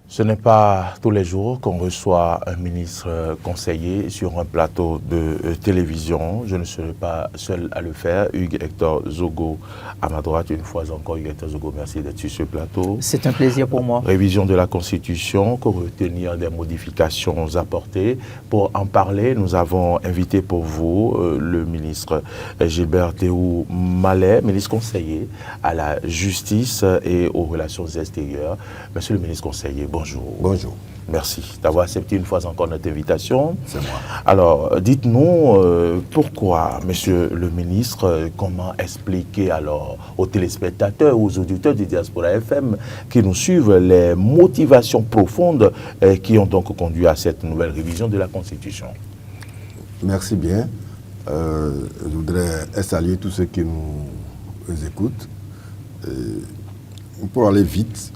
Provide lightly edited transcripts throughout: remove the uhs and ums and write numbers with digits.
Ce n'est pas tous les jours qu'on reçoit un ministre conseiller sur un plateau de télévision. Je ne serai pas seul à le faire. Hugues Hector Zogo à ma droite. Une fois encore, Hugues Hector Zogo, merci d'être sur ce plateau. C'est un plaisir pour moi. Révision de la Constitution, retenir des modifications apportées. Pour en parler, nous avons invité pour vous le ministre Gilbert Théou Mallet, ministre conseiller à la justice et aux relations extérieures. Monsieur le ministre conseiller, bonjour. Bonjour. Merci d'avoir accepté une fois encore notre invitation. C'est moi. Alors, dites-nous pourquoi, monsieur le ministre, comment expliquer alors aux téléspectateurs, aux auditeurs du Diaspora FM qui nous suivent les motivations profondes qui ont donc conduit à cette nouvelle révision de la Constitution? Merci bien. Je voudrais saluer tous ceux qui nous écoutent. Pour aller vite,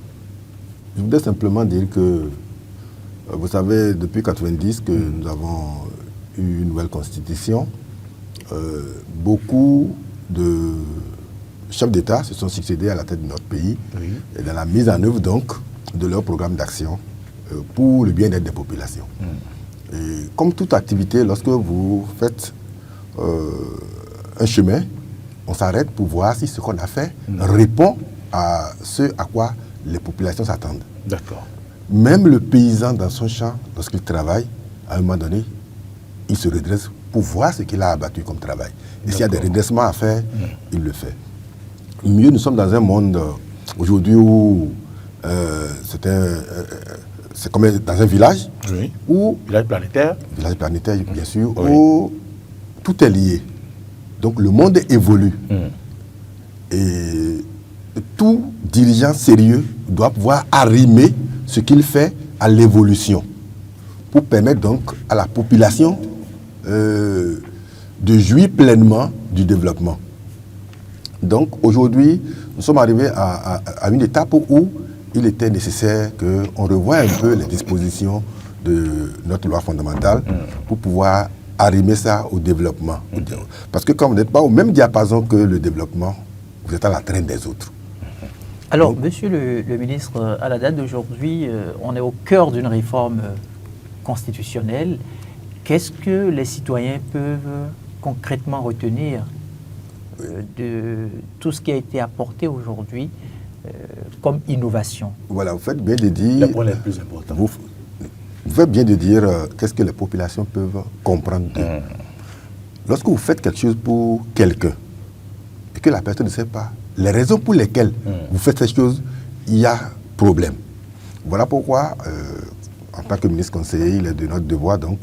je voudrais simplement dire que, vous savez, depuis 1990 que nous avons eu une nouvelle constitution, beaucoup de chefs d'État se sont succédés à la tête de notre pays, oui, et dans la mise en œuvre donc de leur programme d'action pour le bien-être des populations. Et comme toute activité, lorsque vous faites un chemin, on s'arrête pour voir si ce qu'on a fait répond à ce à quoi les populations s'attendent. D'accord. Même le paysan dans son champ, lorsqu'il travaille, à un moment donné, il se redresse pour voir ce qu'il a abattu comme travail. Et s'il y a des redressements à faire, il le fait. Mieux, nous sommes dans un monde aujourd'hui où c'est comme dans un village, oui, où village planétaire, bien sûr, oui, où tout est lié. Donc le monde évolue. Et tout dirigeant sérieux doit pouvoir arrimer ce qu'il fait à l'évolution pour permettre donc à la population de jouir pleinement du développement. Donc aujourd'hui, nous sommes arrivés à une étape où il était nécessaire qu'on revoie un peu les dispositions de notre loi fondamentale pour pouvoir arrimer ça au développement. Parce que quand vous n'êtes pas au même diapason que le développement, vous êtes à la traîne des autres. Alors, monsieur le ministre, à la date d'aujourd'hui, on est au cœur d'une réforme constitutionnelle. Qu'est-ce que les citoyens peuvent concrètement retenir de tout ce qui a été apporté aujourd'hui comme innovation? Voilà, vous faites bien de dire... Les points les plus importants. Vous faites bien de dire qu'est-ce que les populations peuvent comprendre d'eux. Lorsque vous faites quelque chose pour quelqu'un et que la personne ne sait pas les raisons pour lesquelles vous faites ces choses, il y a problème. Voilà pourquoi, en tant que ministre conseiller, il est de notre devoir donc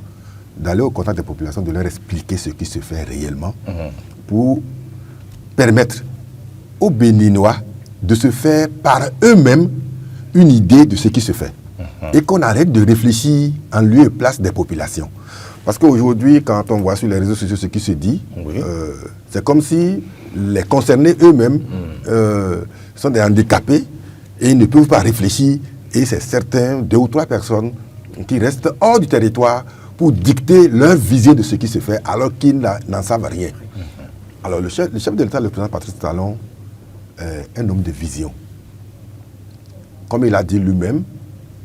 d'aller au contact des populations, de leur expliquer ce qui se fait réellement pour permettre aux Béninois de se faire par eux-mêmes une idée de ce qui se fait. Et qu'on arrête de réfléchir en lieu et place des populations. Parce qu'aujourd'hui, quand on voit sur les réseaux sociaux ce qui se dit, oui, c'est comme si les concernés eux-mêmes sont des handicapés et ils ne peuvent pas réfléchir. Et c'est certains, 2 ou 3 personnes qui restent hors du territoire pour dicter leur vision de ce qui se fait alors qu'ils n'en savent rien. Alors le chef de l'État, le président Patrice Talon, est un homme de vision. Comme il a dit lui-même,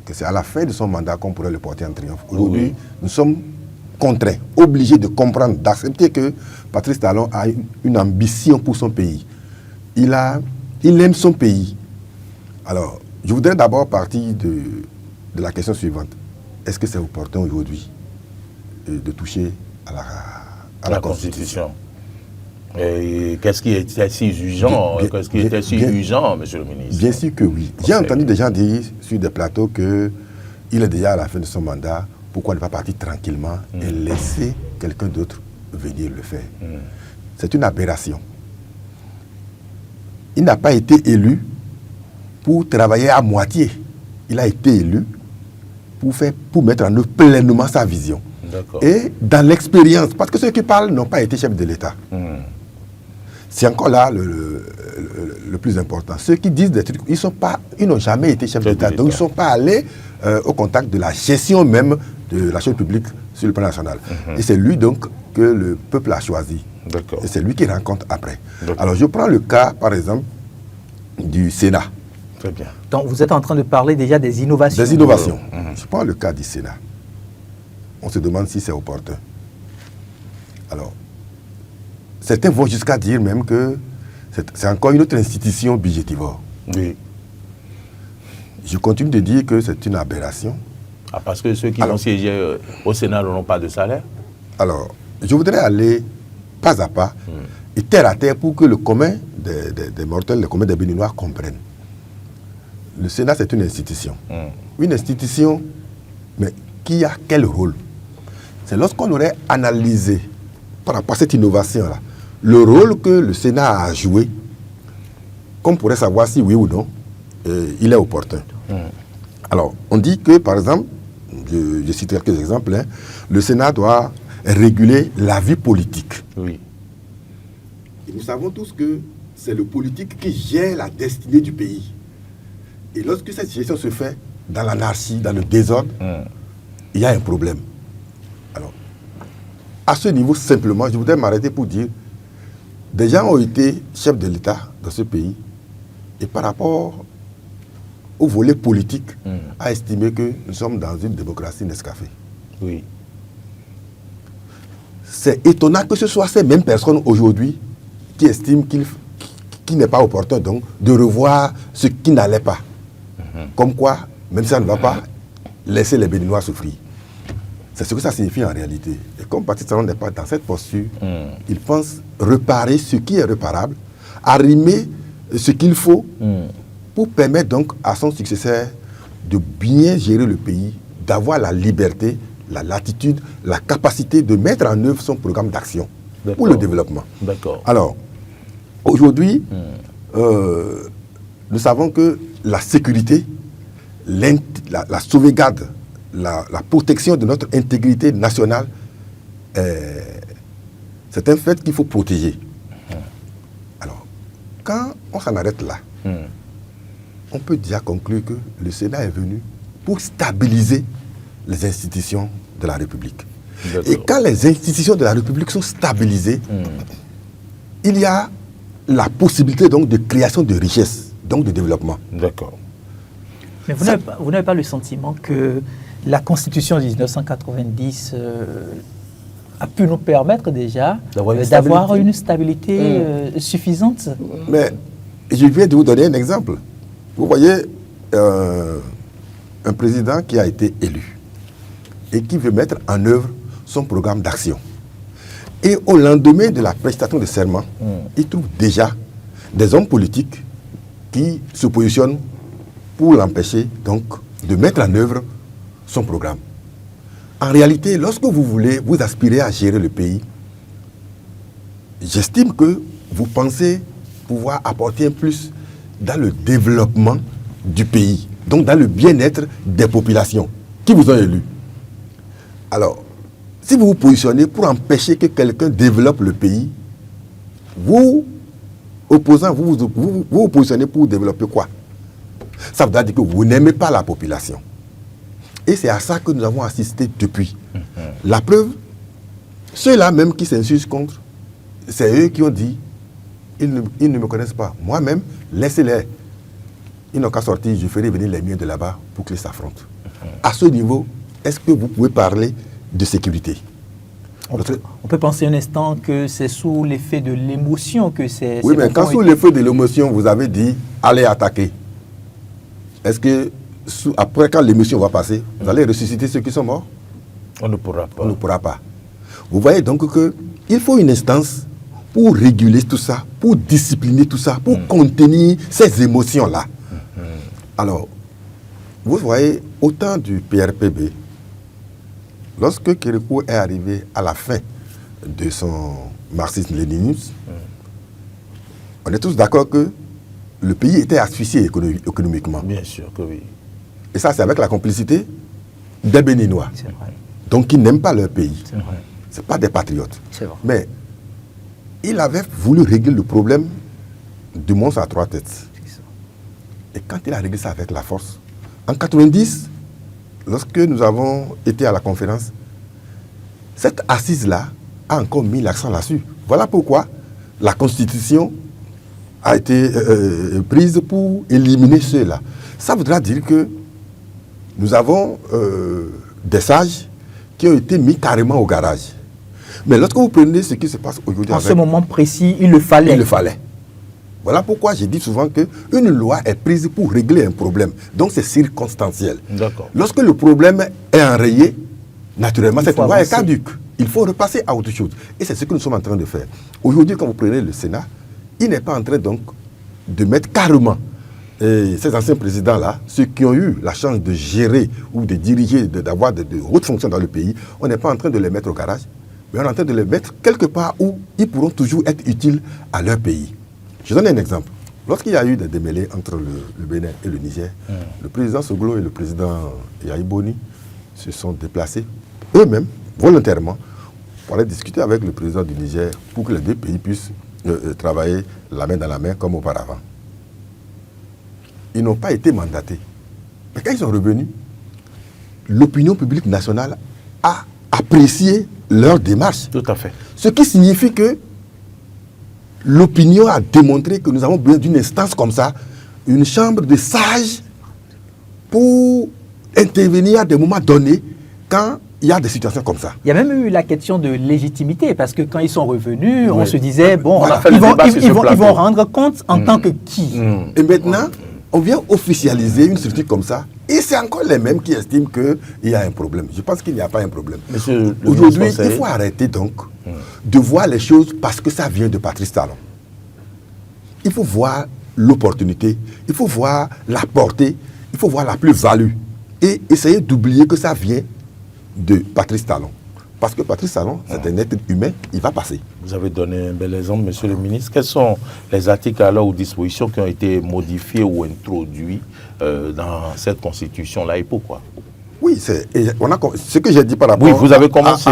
que c'est à la fin de son mandat qu'on pourrait le porter en triomphe. Aujourd'hui, nous sommes contraints, obligés de comprendre, d'accepter que Patrice Talon a une ambition pour son pays. Il aime son pays. Alors, je voudrais d'abord partir de la question suivante. Est-ce que c'est opportun aujourd'hui de toucher à la Constitution? Et qu'est-ce qui était si urgent, monsieur le ministre? Bien sûr que oui. J'ai entendu des gens dire sur des plateaux qu'il est déjà à la fin de son mandat. Pourquoi ne pas partir tranquillement et laisser quelqu'un d'autre venir le faire? C'est une aberration. Il n'a pas été élu pour travailler à moitié. Il a été élu pour mettre en œuvre pleinement sa vision. Et dans l'expérience, parce que ceux qui parlent n'ont pas été chefs de l'État. C'est encore là le plus important. Ceux qui disent des trucs, ils n'ont jamais été chefs d'État. Donc ils ne sont pas allés au contact de la gestion même de la chose publique sur le plan national. Et c'est lui donc que le peuple a choisi. Et c'est lui qui rencontre après. Alors je prends le cas, par exemple, du Sénat. Très bien. Donc, vous êtes en train de parler déjà des innovations. Des innovations. Je prends le cas du Sénat. On se demande si c'est opportun. Alors, certains vont jusqu'à dire même que c'est encore une autre institution budgétivore. Oui. Je continue de dire que c'est une aberration. Ah, parce que ceux qui vont siéger au Sénat n'ont pas de salaire? Alors, je voudrais aller pas à pas et terre à terre pour que le commun des mortels, le commun des Béninois comprennent. Le Sénat, c'est une institution. Une institution, mais qui a quel rôle? C'est lorsqu'on aurait analysé, par rapport à cette innovation-là, le rôle que le Sénat a joué, qu'on pourrait savoir si oui ou non, il est opportun. Alors, on dit que, par exemple, je cite quelques exemples, hein, le Sénat doit réguler la vie politique. Oui. Et nous savons tous que c'est le politique qui gère la destinée du pays. Et lorsque cette gestion se fait dans l'anarchie, dans le désordre, il y a un problème. Alors, à ce niveau, simplement, je voudrais m'arrêter pour dire, des gens ont été chefs de l'État dans ce pays, et par rapport au volet politique, a estimé que nous sommes dans une démocratie Nescafé. Oui. C'est étonnant que ce soit ces mêmes personnes aujourd'hui qui estiment qu'il n'est pas opportun donc de revoir ce qui n'allait pas. Comme quoi, même si ça ne va pas, laisser les Béninois souffrir. C'est ce que ça signifie en réalité. Et comme Patrice Talon n'est pas dans cette posture, il pense réparer ce qui est réparable, arrimer ce qu'il faut pour permettre donc à son successeur de bien gérer le pays, d'avoir la liberté, la latitude, la capacité de mettre en œuvre son programme d'action pour le développement. D'accord. Alors, aujourd'hui, nous savons que la sécurité, la sauvegarde, la protection de notre intégrité nationale, c'est un fait qu'il faut protéger. Alors, quand on s'en arrête là, on peut déjà conclure que le Sénat est venu pour stabiliser les institutions de la République. Et quand les institutions de la République sont stabilisées, il y a la possibilité donc de création de richesses, donc de développement. D'accord. Mais vous n'avez pas le sentiment que la Constitution de 1990 a pu nous permettre déjà d'avoir une stabilité suffisante? Mais je viens de vous donner un exemple. Vous voyez un président qui a été élu et qui veut mettre en œuvre son programme d'action. Et au lendemain de la prestation de serment, il trouve déjà des hommes politiques qui se positionnent pour l'empêcher donc de mettre en œuvre son programme. En réalité, lorsque vous aspirez à gérer le pays, j'estime que vous pensez pouvoir apporter un plus dans le développement du pays, donc dans le bien-être des populations qui vous ont élus. Alors, si vous vous positionnez pour empêcher que quelqu'un développe le pays, vous, opposants, vous positionnez pour développer quoi? Ça veut dire que vous n'aimez pas la population. Et c'est à ça que nous avons assisté depuis. La preuve, ceux-là même qui s'insurgent contre, c'est eux qui ont dit, ils ne me connaissent pas. Moi-même, laissez-les. Ils n'ont qu'à sortir, je ferai venir les miens de là-bas pour qu'ils s'affrontent. À ce niveau, est-ce que vous pouvez parler de sécurité? On peut penser un instant que c'est sous l'effet de l'émotion que c'est... Oui, mais quand sous l'effet de l'émotion, vous avez dit, allez attaquer. Est-ce que, après, quand l'émotion va passer, vous allez ressusciter ceux qui sont morts? On ne pourra pas. On ne pourra pas. Vous voyez donc qu'il faut une instance pour réguler tout ça, pour discipliner tout ça, pour contenir ces émotions-là. Alors, vous voyez, au temps du PRPB, lorsque Kérékou est arrivé à la fin de son marxisme-léninisme, on est tous d'accord que le pays était asphyxié économiquement. Bien sûr que oui. Et ça, c'est avec la complicité des Béninois. C'est vrai. Donc, ils n'aiment pas leur pays. C'est vrai. Ce pas des patriotes. C'est vrai. Mais il avait voulu régler le problème du monstre à trois têtes. Et quand il a réglé ça avec la force, en 90, lorsque nous avons été à la conférence, cette assise-là a encore mis l'accent là-dessus. Voilà pourquoi la Constitution a été prise pour éliminer ceux-là. Ça voudra dire que nous avons des sages qui ont été mis carrément au garage. Mais lorsque vous prenez ce qui se passe aujourd'hui... En ce moment précis, il le fallait. Il le fallait. Voilà pourquoi je dis souvent qu'une loi est prise pour régler un problème. Donc c'est circonstanciel. D'accord. Lorsque le problème est enrayé, naturellement, cette loi est avancer. caduque. Il faut repasser à autre chose. Et c'est ce que nous sommes en train de faire. Aujourd'hui, quand vous prenez le Sénat, il n'est pas en train donc de mettre carrément ces anciens présidents-là, ceux qui ont eu la chance de gérer ou de diriger, d'avoir de hautes fonctions dans le pays, on n'est pas en train de les mettre au garage, mais on est en train de les mettre quelque part où ils pourront toujours être utiles à leur pays. Je donne un exemple. Lorsqu'il y a eu des démêlés entre le Bénin et le Niger, le président Soglo et le président Yahi Boni se sont déplacés eux-mêmes, volontairement, pour aller discuter avec le président du Niger pour que les deux pays puissent travailler la main dans la main comme auparavant. Ils n'ont pas été mandatés. Mais quand ils sont revenus, l'opinion publique nationale a apprécié leur démarche. Tout à fait. Ce qui signifie que l'opinion a démontré que nous avons besoin d'une instance comme ça, une chambre de sages pour intervenir à des moments donnés quand il y a des situations comme ça. Il y a même eu la question de légitimité, parce que quand ils sont revenus, on Oui. se disait, bon, Voilà. ils vont, débat sur ce ils plateau. vont rendre compte en tant que qui. Et maintenant, on vient officialiser une structure comme ça, et c'est encore les mêmes qui estiment qu'il y a un problème. Je pense qu'il n'y a pas un problème. Monsieur le Aujourd'hui, ministre il conseiller. faut arrêter donc de voir les choses parce que ça vient de Patrice Talon. Il faut voir l'opportunité, il faut voir la portée, il faut voir la plus-value et essayer d'oublier que ça vient de Patrice Talon. Parce que Patrice Talon, c'est un être humain, il va passer. Vous avez donné un bel exemple, monsieur le ministre. Quels sont les articles alors ou dispositions qui ont été modifiés ou introduits dans cette constitution-là et pourquoi? Oui, ce que j'ai dit par rapport Oui, vous avez commencé,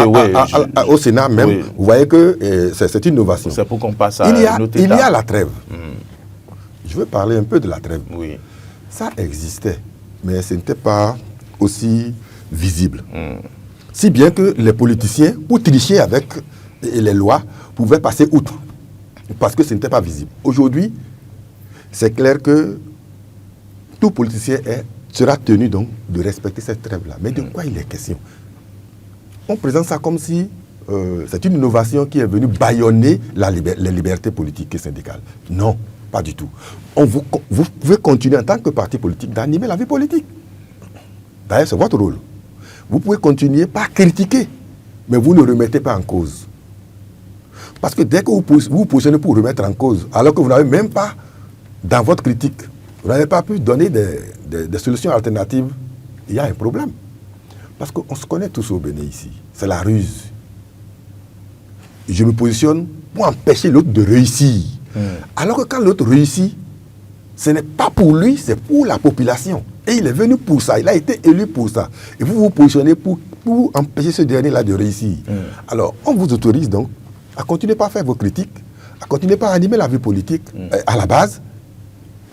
au Sénat même, oui. vous voyez que c'est une innovation. C'est pour qu'on passe à Il y a, une autre il y a étape. la trêve. Je veux parler un peu de la trêve. Oui. Ça existait, mais ce n'était pas aussi visible. Si bien que les politiciens, pour tricher avec les lois, pouvaient passer outre, parce que ce n'était pas visible. Aujourd'hui, c'est clair que tout politicien sera tenu donc de respecter cette trêve-là. Mais de quoi il est question? On présente ça comme si c'est une innovation qui est venue bâillonner les libertés politiques et syndicales. Non, pas du tout. Vous pouvez continuer en tant que parti politique d'animer la vie politique. D'ailleurs, c'est votre rôle. Vous pouvez continuer par critiquer, mais vous ne remettez pas en cause. Parce que dès que vous vous positionnez pour remettre en cause, alors que vous n'avez même pas, dans votre critique, vous n'avez pas pu donner des solutions alternatives, il y a un problème. Parce qu'on se connaît tous au Bénin ici. C'est la ruse. Je me positionne pour empêcher l'autre de réussir. Alors que quand l'autre réussit, ce n'est pas pour lui, c'est pour la population. Et il est venu pour ça, il a été élu pour ça. Et vous vous positionnez pour empêcher ce dernier-là de réussir. Alors, on vous autorise donc à continuer par faire vos critiques, à continuer par animer la vie politique à la base,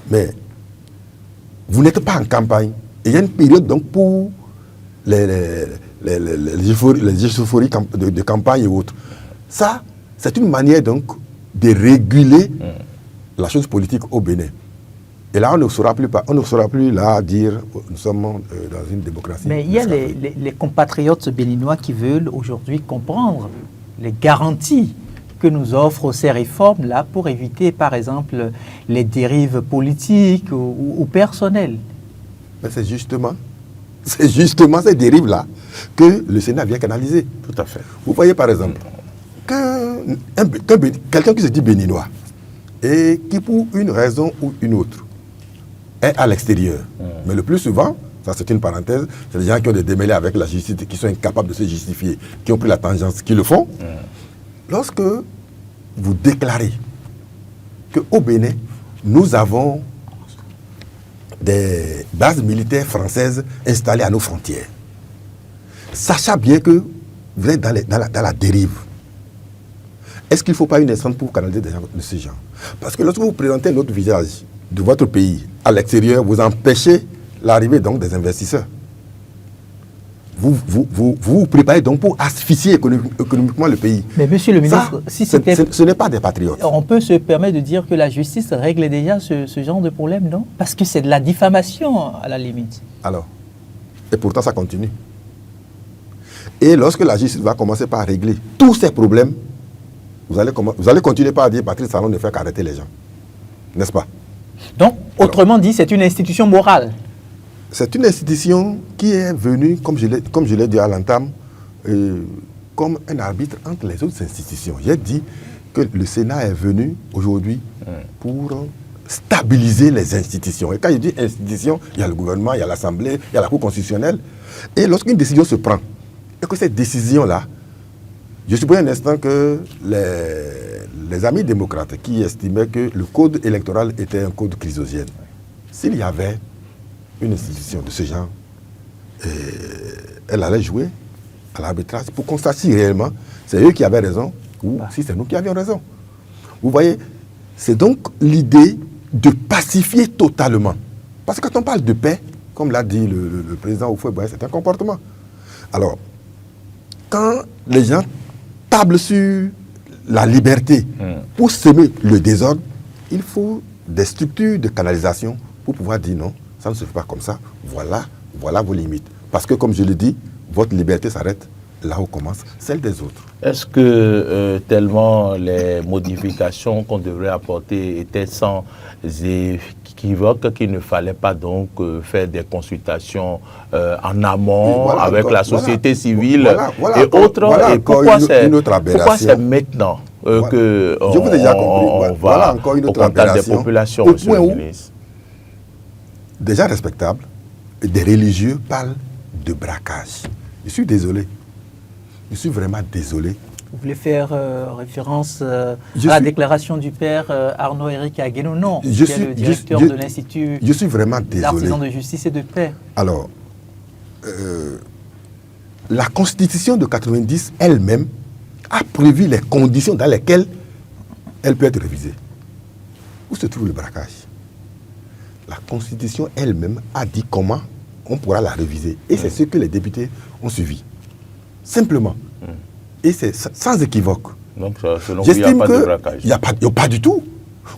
mais vous n'êtes pas en campagne. Et il y a une période donc pour les euphories de campagne et autres. Ça, c'est une manière donc de réguler la chose politique au Bénin. Et là, on ne sera plus là à dire nous sommes dans une démocratie. Mais il y a les compatriotes béninois qui veulent aujourd'hui comprendre les garanties que nous offrent ces réformes-là pour éviter, par exemple, les dérives politiques ou personnelles. Mais c'est justement ces dérives-là que le Sénat vient canaliser. Tout à fait. Vous voyez, par exemple, quelqu'un qui se dit béninois et qui, pour une raison ou une autre, est à l'extérieur. Mais le plus souvent, ça c'est une parenthèse, c'est les gens qui ont des démêlés avec la justice et qui sont incapables de se justifier, qui ont pris la tangence, qui le font. Lorsque vous déclarez qu'au Bénin, nous avons des bases militaires françaises installées à nos frontières, sachant bien que vous êtes dans la dérive, est-ce qu'il ne faut pas une instance pour canaliser des gens de ce genre? Parce que lorsque vous présentez notre visage de votre pays à l'extérieur, vous empêchez l'arrivée donc des investisseurs. vous préparez donc pour asphyxier économiquement le pays. Mais monsieur le ministre, ce n'est pas des patriotes. On peut se permettre de dire que la justice règle déjà ce genre de problème, non? Parce que c'est de la diffamation à la limite. Alors, et pourtant ça continue. Et lorsque la justice va commencer par régler tous ces problèmes, vous allez continuer par dire Patrice Talon ne fait qu'arrêter les gens. N'est-ce pas? Donc, autrement dit, c'est une institution morale. C'est une institution qui est venue, comme je l'ai dit à l'entame, comme un arbitre entre les autres institutions. J'ai dit que le Sénat est venu aujourd'hui pour stabiliser les institutions. Et quand je dis institution, il y a le gouvernement, il y a l'Assemblée, il y a la Cour constitutionnelle. Et lorsqu'une décision se prend, et que cette décision-là, je suppose un instant que les amis démocrates qui estimaient que le code électoral était un code chrysogène, s'il y avait une institution de ce genre, elle allait jouer à l'arbitrage pour constater si réellement c'est eux qui avaient raison ou si c'est nous qui avions raison. Vous voyez, c'est donc l'idée de pacifier totalement. Parce que quand on parle de paix, comme l'a dit le président Houphouët-Boigny, c'est un comportement. Alors, quand les gens tablent sur la liberté pour semer le désordre, il faut des structures de canalisation pour pouvoir dire non, ça ne se fait pas comme ça, voilà vos limites. Parce que comme je le dis, votre liberté s'arrête là où commence celle des autres. Est-ce que tellement les modifications qu'on devrait apporter étaient sans équivoque qu'il ne fallait pas donc faire des consultations en amont avec la société civile et autres? Et pourquoi c'est maintenant que on va au contact des populations, monsieur le ministre? Déjà respectable, des religieux parlent de braquage. Je suis désolé. Je suis vraiment désolé. Vous voulez faire référence à la déclaration du père Arnaud-Éric Agueno, non, qui est le directeur de l'Institut d'artisans de justice et de paix. Alors, la Constitution de 90 elle-même a prévu les conditions dans lesquelles elle peut être révisée. Où se trouve le braquage? La Constitution elle-même a dit comment on pourra la réviser. Et c'est ce que les députés ont suivi. Simplement. Et c'est sans équivoque. Donc, selon vous, il n'y a pas de braquage? Il n'y a pas du tout.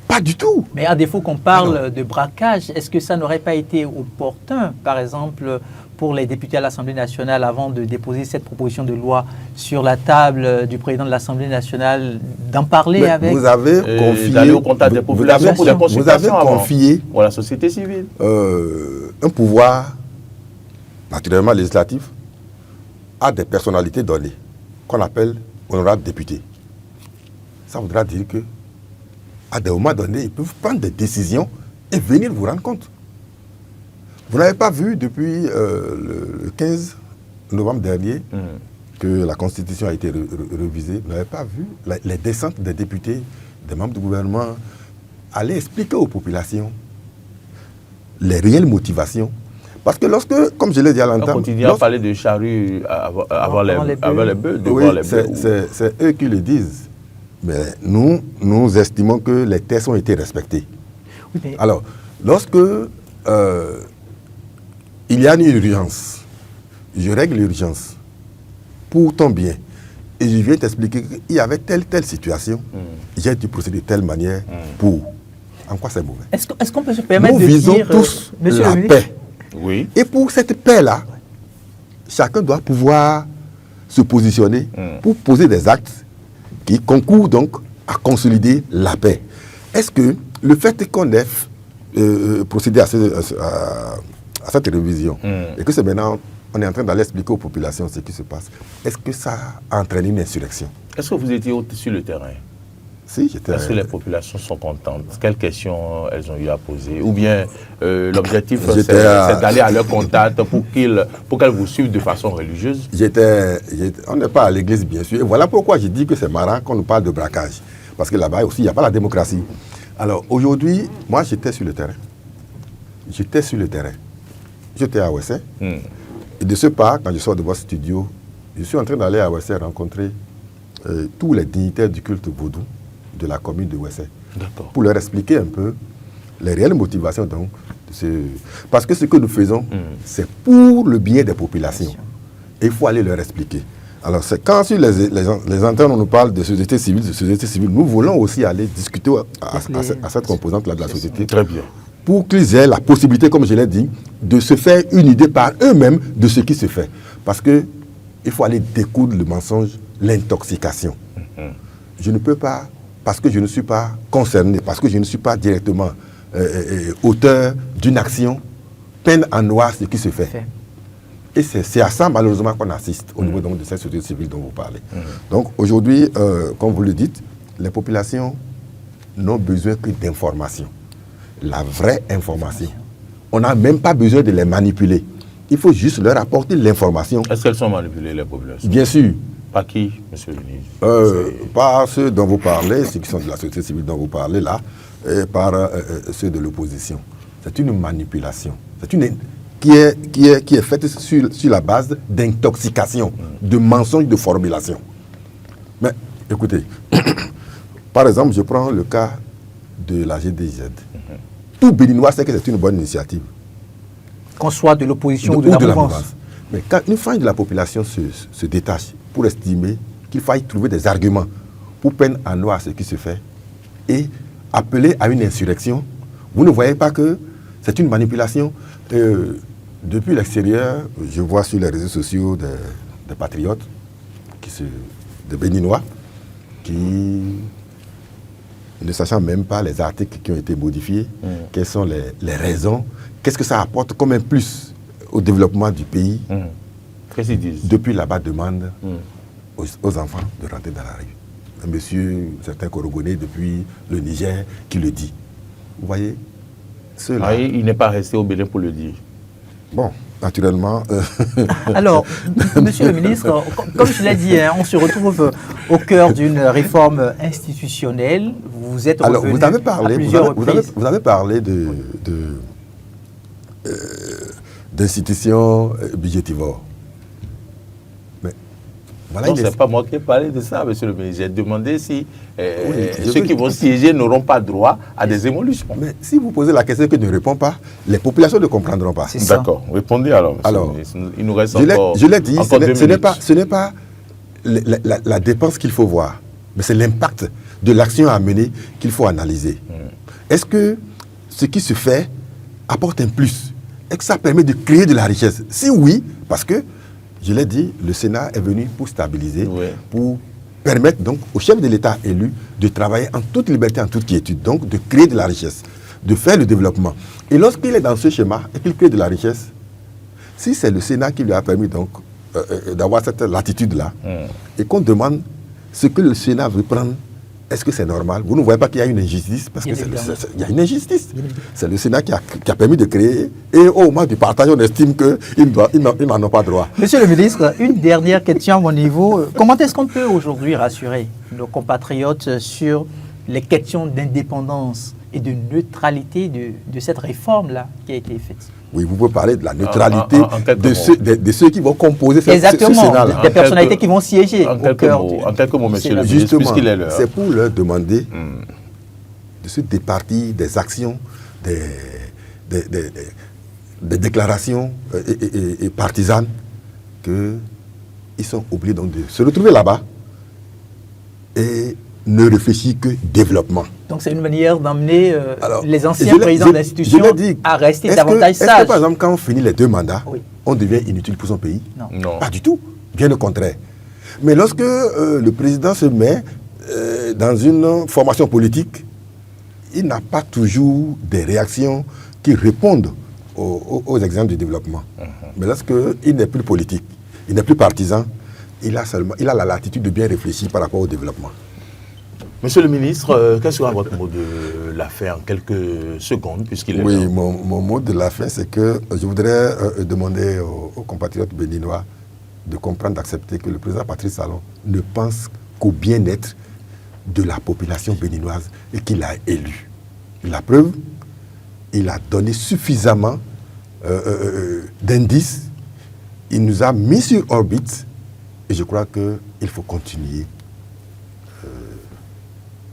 Pas du tout. Mais à défaut qu'on parle de braquage, est-ce que ça n'aurait pas été opportun, par exemple, pour les députés à l'Assemblée nationale, avant de déposer cette proposition de loi sur la table du président de l'Assemblée nationale, d'en parler avec... Vous avez confié... D'aller au contact des populations pour des consultations vous avez confié pour la société civile. Un pouvoir, naturellement législatif, à des personnalités données, qu'on appelle honorables députés. Ça voudra dire que à des moments donnés, ils peuvent prendre des décisions et venir vous rendre compte. Vous n'avez pas vu depuis le 15 novembre dernier que la Constitution a été révisée. Vous n'avez pas vu les descentes des députés, des membres du gouvernement, aller expliquer aux populations les réelles motivations. Parce que lorsque, comme je l'ai dit à l'entame... On continue à parler de charrue avant les bœufs, devant les bœufs. C'est eux qui le disent. Mais nous estimons que les textes ont été respectés. Oui, alors, lorsque il y a une urgence, je règle l'urgence pour ton bien, et je viens t'expliquer qu'il y avait telle situation, j'ai dû procéder de telle manière pour... En quoi c'est mauvais? Est-ce qu'on peut se permettre de dire... Nous visons tous la paix. Oui. Et pour cette paix-là, chacun doit pouvoir se positionner pour poser des actes qui concourent donc à consolider la paix. Est-ce que le fait qu'on ait procédé à cette révision et que c'est maintenant on est en train d'aller expliquer aux populations ce qui se passe, est-ce que ça a entraîné une insurrection? Est-ce que vous étiez sur le terrain? Si, j'étais... Est-ce que les populations sont contentes? Quelles questions elles ont eu à poser? Ou bien l'objectif c'est d'aller à leur contact pour qu'elles vous suivent de façon religieuse? On n'est pas à l'église, bien sûr. Et voilà pourquoi je dis que c'est marrant qu'on nous parle de braquage. Parce que là-bas aussi, il n'y a pas la démocratie. Alors aujourd'hui, moi j'étais sur le terrain. J'étais à Ouessé. Et de ce pas, quand je sors de votre studio, je suis en train d'aller à Ouessé rencontrer tous les dignitaires du culte vaudou de la commune de Ouessé. Pour leur expliquer un peu les réelles motivations. Parce que ce que nous faisons, c'est pour le bien des populations. Et il faut aller leur expliquer. Alors, c'est quand sur les antennes, on nous parle de société civile, nous voulons aussi aller discuter à cette composante-là de la société. Très bien. Pour qu'ils aient la possibilité, comme je l'ai dit, de se faire une idée par eux-mêmes de ce qui se fait. Parce qu'il faut aller découdre le mensonge, l'intoxication. Je ne peux pas, parce que je ne suis pas concerné, parce que je ne suis pas directement auteur d'une action, peindre en noir ce qui se fait. Et c'est à ça, malheureusement, qu'on assiste au niveau donc, de cette société civile dont vous parlez. Donc, aujourd'hui, comme vous le dites, les populations n'ont besoin que d'informations. La vraie information. On n'a même pas besoin de les manipuler. Il faut juste leur apporter l'information. Est-ce qu'elles sont manipulées, les populations? Bien sûr. Par qui, monsieur le ministre? Par ceux dont vous parlez, ceux qui sont de la société civile dont vous parlez là, et par ceux de l'opposition. C'est une manipulation. C'est une qui est faite sur la base d'intoxication, de mensonges, de formulation. Mais écoutez, par exemple, je prends le cas de la GDZ. Tout Béninois sait que c'est une bonne initiative. Qu'on soit de l'opposition ou de la mouvance. Mais quand une frange de la population se détache pour estimer qu'il faille trouver des arguments pour peindre en noir ce qui se fait et appeler à une insurrection, vous ne voyez pas que c'est une manipulation. Depuis l'extérieur, je vois sur les réseaux sociaux des patriotes, des Béninois, qui, ne sachant même pas les articles qui ont été modifiés, quelles sont les raisons, qu'est-ce que ça apporte comme un plus au développement du pays. Qu'est-ce qu'ils disent? Depuis là-bas, demandent aux enfants de rentrer dans la rue. Un monsieur, certain Korogoné, depuis le Niger, qui le dit. Vous voyez, ceux-là... il n'est pas resté au Bénin pour le dire. Bon, naturellement... Alors, monsieur le ministre, comme je l'ai dit, on se retrouve au cœur d'une réforme institutionnelle. Vous êtes revenu. Alors, vous avez parlé d'institutions budgétivores. Mais voilà, non, ce n'est pas moi qui ai parlé de ça, monsieur le ministre. J'ai demandé si ceux qui vont siéger n'auront pas droit à des évolutions. Mais si vous posez la question et que ne répond pas, les populations ne comprendront pas. D'accord. Répondez alors, monsieur le ministre. Il nous reste encore. Je l'ai dit, ce n'est pas la dépense qu'il faut voir, mais c'est l'impact de l'action à mener qu'il faut analyser. Est-ce que ce qui se fait apporte un plus? Est-ce que ça permet de créer de la richesse? Si oui, parce que, je l'ai dit, le Sénat est venu pour stabiliser, pour permettre donc au chef de l'État élu de travailler en toute liberté, en toute quiétude, donc de créer de la richesse, de faire le développement. Et lorsqu'il est dans ce schéma et qu'il crée de la richesse, si c'est le Sénat qui lui a permis donc d'avoir cette latitude-là, et qu'on demande ce que le Sénat veut prendre, est-ce que c'est normal? Vous ne voyez pas qu'il y a une injustice? Parce qu'il y a une injustice. C'est le Sénat qui a permis de créer, et au moment du partage, on estime qu'ils n'en ont pas droit. Monsieur le ministre, une dernière question à mon niveau. Comment est-ce qu'on peut aujourd'hui rassurer nos compatriotes sur les questions d'indépendance et de neutralité de cette réforme-là qui a été faite? Oui, vous pouvez parler de la neutralité de ceux qui vont composer ce Sénat-là. Des personnalités qui vont siéger en quelques mots, monsieur le ministre, puisqu'il est l'heure. C'est pour leur demander de se départir des actions, des déclarations et partisanes qu'ils sont obligés donc de se retrouver là-bas et ne réfléchir que développement. Donc c'est une manière d'emmener les anciens présidents de l'institution à rester davantage sages. Est-ce que par exemple, quand on finit les 2 mandats, on devient inutile pour son pays? Non. Pas du tout, bien au contraire. Mais lorsque le président se met dans une formation politique, il n'a pas toujours des réactions qui répondent aux exemples du développement. Mais lorsqu'il n'est plus politique, il n'est plus partisan, il a la latitude de bien réfléchir par rapport au développement. Monsieur le ministre, quel sera votre mot de la fin en quelques secondes, puisqu'il est là? Mon mot de la fin, c'est que je voudrais demander aux compatriotes béninois de comprendre, d'accepter que le président Patrice Talon ne pense qu'au bien-être de la population béninoise et qu'il a élu. La preuve, il a donné suffisamment d'indices, il nous a mis sur orbite et je crois qu'il faut continuer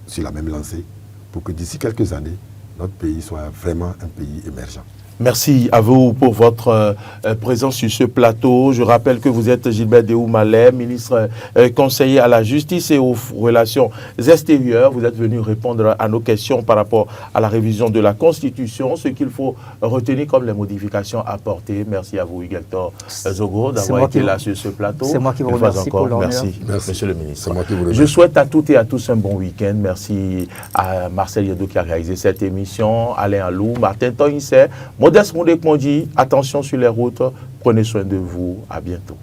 sur la même lancée pour que d'ici quelques années, notre pays soit vraiment un pays émergent. Merci à vous pour votre présence sur ce plateau. Je rappelle que vous êtes Gilbert Dehoux Mallet, ministre conseiller à la justice et aux relations extérieures. Vous êtes venu répondre à nos questions par rapport à la révision de la Constitution, ce qu'il faut retenir comme les modifications apportées. Merci à vous, Hector Zogo, d'avoir été là sur ce plateau. C'est moi qui vous remercie pour l'honneur. Merci, monsieur le ministre. Moi qui vous remercie. Je souhaite à toutes et à tous un bon week-end. Merci à Marcel Yedo qui a réalisé cette émission, Alain Alou, Martin Toïnset, Modeste Moundé-Kondi. Attention sur les routes, prenez soin de vous, à bientôt.